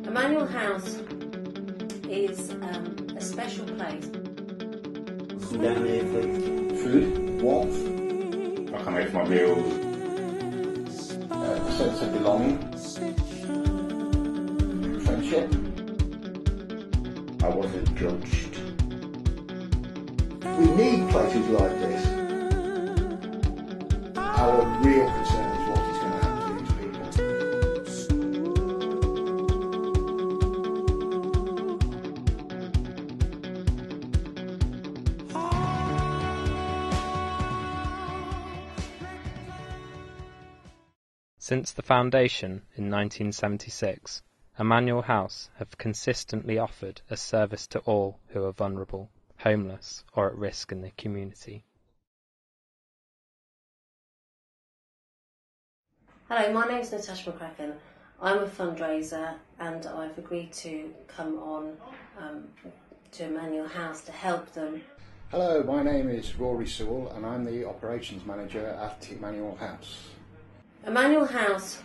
Emmanuel House is a special place. Come down here for food, warmth. I come here for my meals. A sense of belonging. Friendship. I wasn't judged. We need places like this. Our real concern is what is going to happen to these people. Since the foundation in 1976, Emmanuel House have consistently offered a service to all who are vulnerable, homeless or at risk in the community. Hello, my name's Natasha McCracken. I'm a fundraiser and I've agreed to come on to Emmanuel House to help them. Hello, my name is Rory Sewell and I'm the Operations Manager at Emmanuel House. Emmanuel House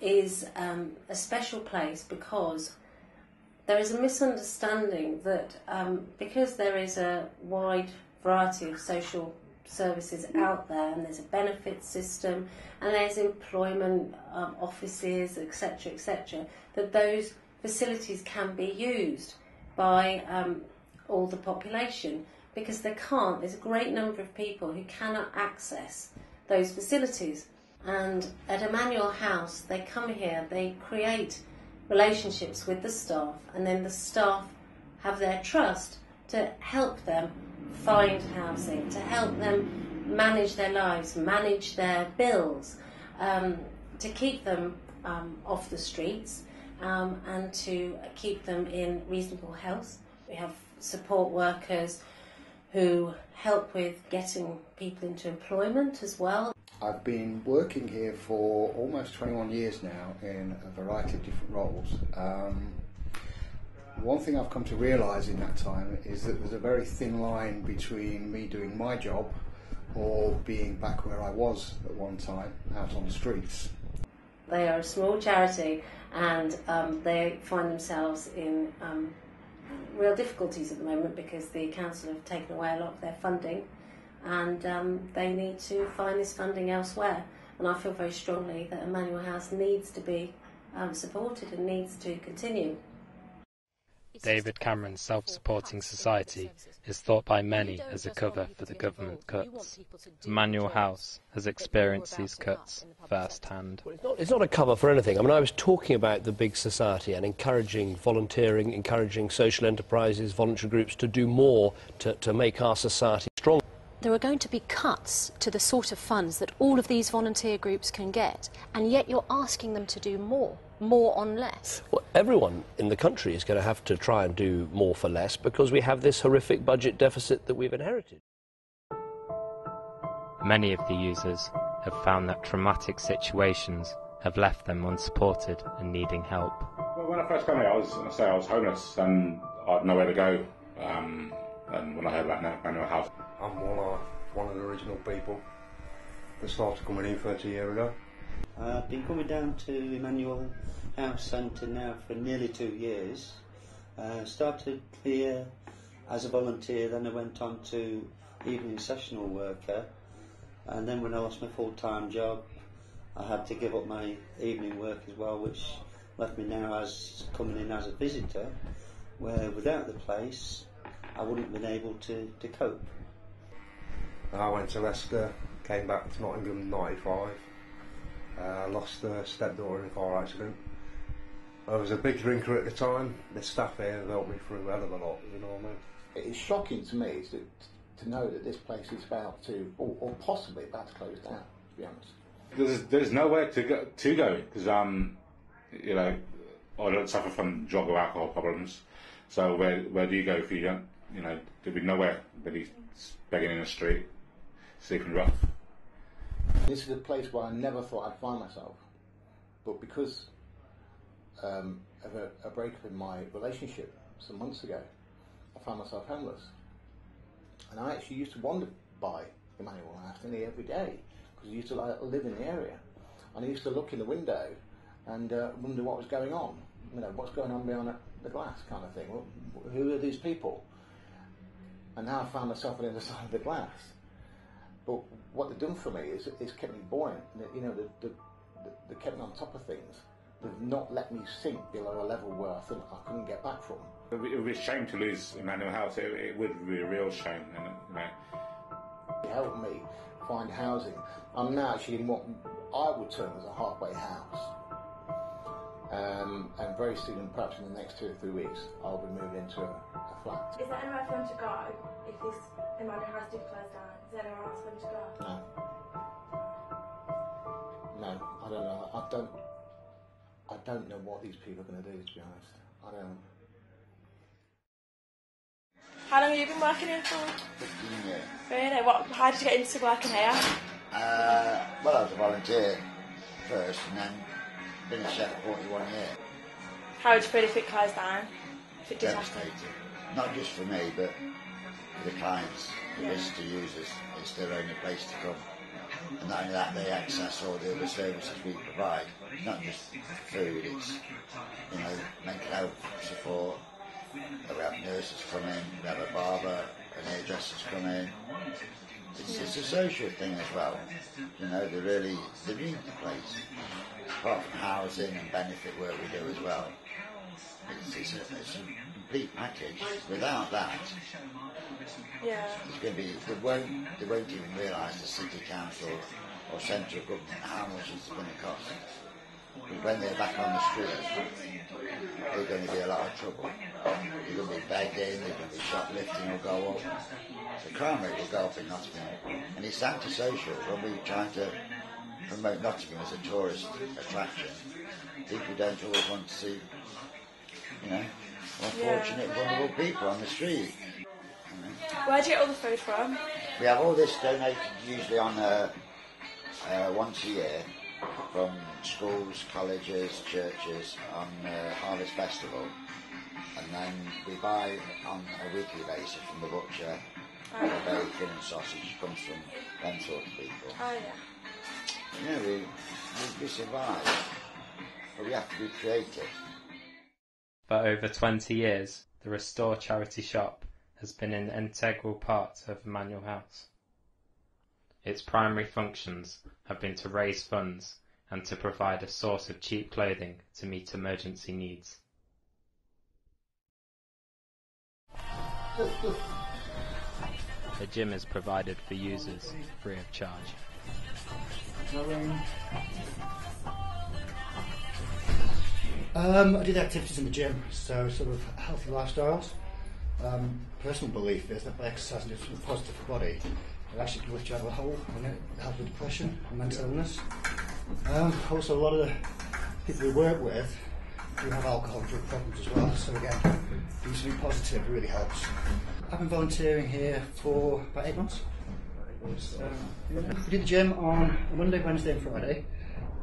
is a special place because there is a misunderstanding that because there is a wide variety of social services out there and there's a benefit system and there's employment offices, etc., that those facilities can be used by all the population, because they can't. There's a great number of people who cannot access those facilities. And at Emmanuel House, they come here, they create relationships with the staff, and then the staff have their trust to help them find housing, to help them manage their lives, manage their bills, to keep them off the streets, and to keep them in reasonable health. We have support workers who help with getting people into employment as well. I've been working here for almost 21 years now in a variety of different roles. One thing I've come to realise in that time is that there's a very thin line between me doing my job or being back where I was at one time, out on the streets. They are a small charity and they find themselves in real difficulties at the moment because the council have taken away a lot of their funding, and they need to find this funding elsewhere. And I feel very strongly that Emmanuel House needs to be supported and needs to continue. David Cameron's Self-Supporting Society is thought by many as a cover for the government cuts. Emmanuel House has experienced these cuts firsthand. It's not a cover for anything. I mean, I was talking about the big society and encouraging volunteering, encouraging social enterprises, voluntary groups to do more to make our society strong. There are going to be cuts to the sort of funds that all of these volunteer groups can get, and yet you're asking them to do more on less. Well, everyone in the country is going to have to try and do more for less because we have this horrific budget deficit that we've inherited. Many of the users have found that traumatic situations have left them unsupported and needing help. Well, when I first came here, I was homeless and I had nowhere to go. And when I heard about Emmanuel House, I'm one of the original people that started coming in 30 years ago. I've been coming down to Emmanuel House Centre now for nearly 2 years. Started here as a volunteer, then I went on to evening sessional worker, and then when I lost my full-time job I had to give up my evening work as well, which left me now as coming in as a visitor, where without the place I wouldn't have been able to cope. I went to Leicester, came back to Nottingham in '95. Lost a stepdaughter in a car accident. I was a big drinker at the time. The staff here have helped me through a hell of a lot, you know what I mean? It's shocking to me to know that this place is about to, or possibly about to close down, to be honest. there's nowhere to go because you know, I don't suffer from drug or alcohol problems. So where do you go if you don't? You know, there'd be nowhere. Really begging in the street, sleeping rough. This is a place where I never thought I'd find myself, but because of a breakup in my relationship some months ago, I found myself homeless. And I actually used to wander by Emmanuel House nearly every day because I used to live in the area. And I used to look in the window and wonder what was going on. You know, what's going on behind the glass, kind of thing. Well, who are these people? And now I found myself on the other side of the glass. But what they've done for me is kept me buoyant. You know, they kept me on top of things. They've not let me sink below a level where I think I couldn't get back from. It would be a shame to lose Emmanuel House. It would be a real shame. And, you know. It helped me find housing. I'm now actually in what I would term as a halfway house. And very soon, perhaps in the next 2 or 3 weeks, I'll be moving into a flat. Is there anywhere for them to go if this Emmanuel House did close down? Is there anywhere else for them to go? No. No, I don't know. I don't know what these people are going to do, to be honest. I don't. How long have you been working here for? 15 years. Really? How did you get into working here? Well, I was a volunteer first and then been a chef for 41 years. How would you feel if it closed down? If it did happen? Devastating. Not just for me, but for the clients, the visitor users. It's their only place to come. And not only that, they access all the other services we provide. Not just food, it's, you know, mental health support. We have nurses come in, we have a barber, and hairdressers come in. It's a social thing as well. You know, they need the place. Apart from housing and benefit work we do as well. It's a complete package. Without that, it's going to be, they won't even realise, the city council or central government, how much it's going to cost. But when they're back on the street, they're going to be a lot of trouble. They're going to be begging, they're going to be shoplifting will go up. The crime rate will go up in Nottingham. And it's antisocial when we're trying to promote Nottingham as a tourist attraction. People don't always want to see, you know, unfortunate, vulnerable people on the street. Where do you get all the food from? We have all this donated usually on once a year from schools, colleges, churches on Harvest Festival, and then we buy on a weekly basis from the butcher. The bacon and sausage comes from them sort of people. Oh yeah. Yeah, we survive, but we have to be creative. For over 20 years, the Restore charity shop has been an integral part of Emmanuel House. Its primary functions have been to raise funds and to provide a source of cheap clothing to meet emergency needs. A gym is provided for users free of charge. I did activities in the gym, so sort of healthy lifestyles. Personal belief is that by exercising and doing something positive for the body, it actually can lift you out of a hole and it helps with depression and mental illness. Also, a lot of the people we work with do have alcohol and drug problems as well, so again, doing something positive really helps. I've been volunteering here for about 8 months. We do the gym on a Monday, Wednesday and Friday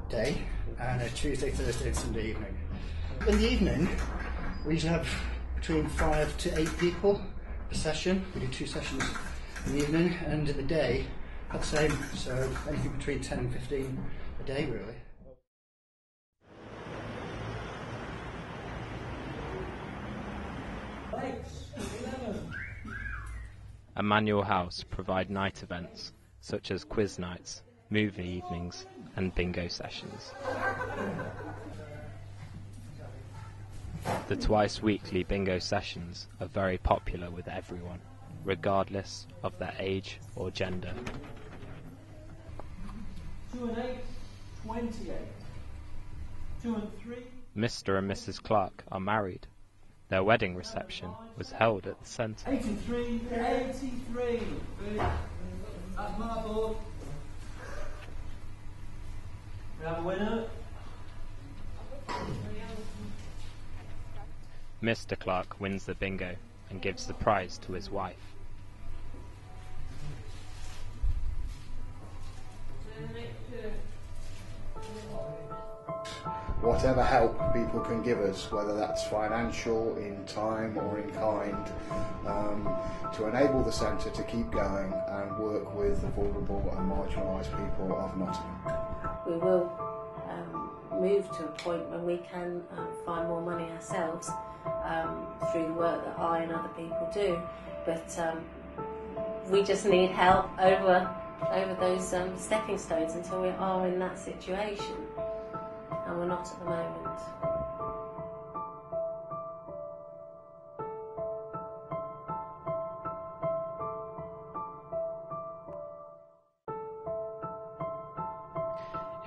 day, and a Tuesday, Thursday and Sunday evening. In the evening, we usually have between 5 to 8 people a session. We do 2 sessions in the evening, and in the day, about the same, so anything between 10 and 15 a day really. Emmanuel House provide night events such as quiz nights, movie evenings and bingo sessions. The twice weekly bingo sessions are very popular with everyone, regardless of their age or gender. 2 and 8, 28. 2 and 3. Mr. and Mrs. Clark are married. Their wedding reception was held at the centre. 83, 83. That's my board. We have a winner. Mr. Clark wins the bingo and gives the prize to his wife. Whatever help people can give us, whether that's financial, in time or in kind, to enable the centre to keep going and work with the vulnerable and marginalised people of Nottingham. We will move to a point when we can find more money ourselves through the work that I and other people do. But we just need help over those stepping stones until we are in that situation, and we're not at the moment.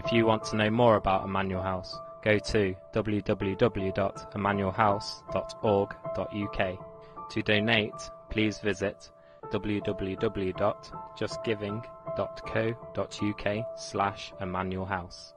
If you want to know more about Emmanuel House, go to www.emmanuelhouse.org.uk. To donate, please visit www.justgiving.co.uk/Emmanuel House.